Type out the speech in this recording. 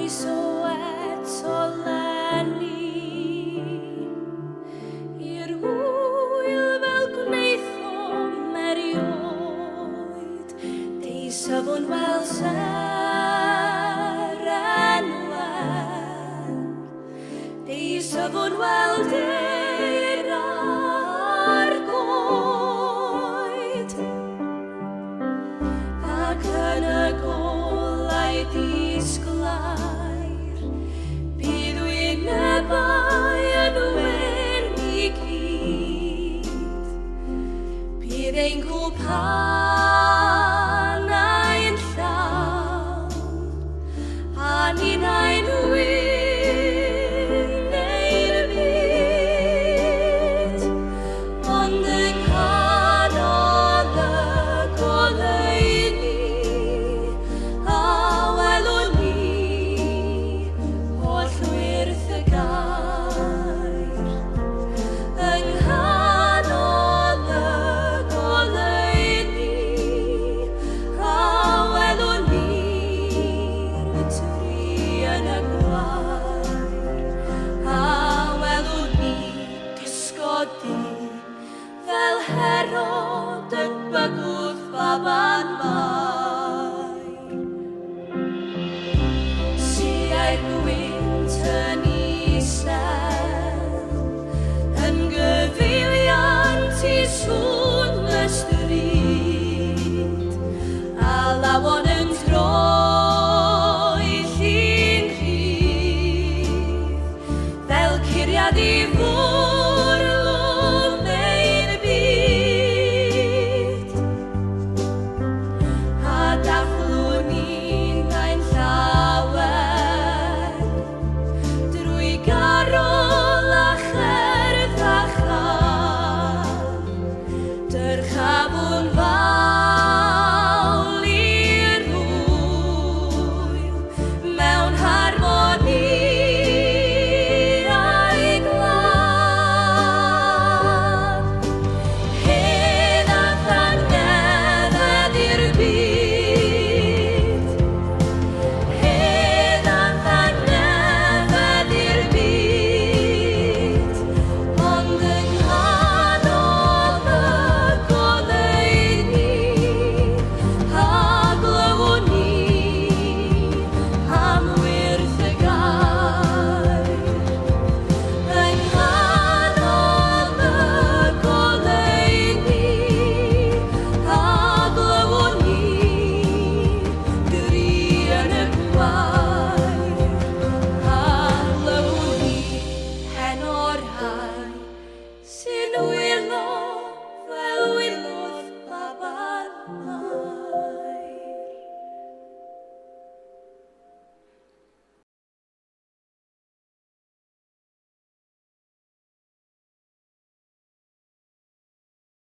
so eto leni i'r hwyl fel gwneithom erioed dei safon wel seren wel dei safon wel deir ar goed ac yn y golau disglair bydd wynebau yn wyn i gyd bydd ein gwpanau'n llawn a ni'n ein wyn neu'r byd ond y canodd y goleuni a welwn ni oll wyrth y gair yng nghanol y goleuni a welwn ni'r tri yn y gwair a welwn ni gysgodi fel Herod yn bygwth baban mair Siau'r gwynt yn isel yn gyfeiliant i sŵn y stryd a lawon yn troi llun rhydd fel curiad i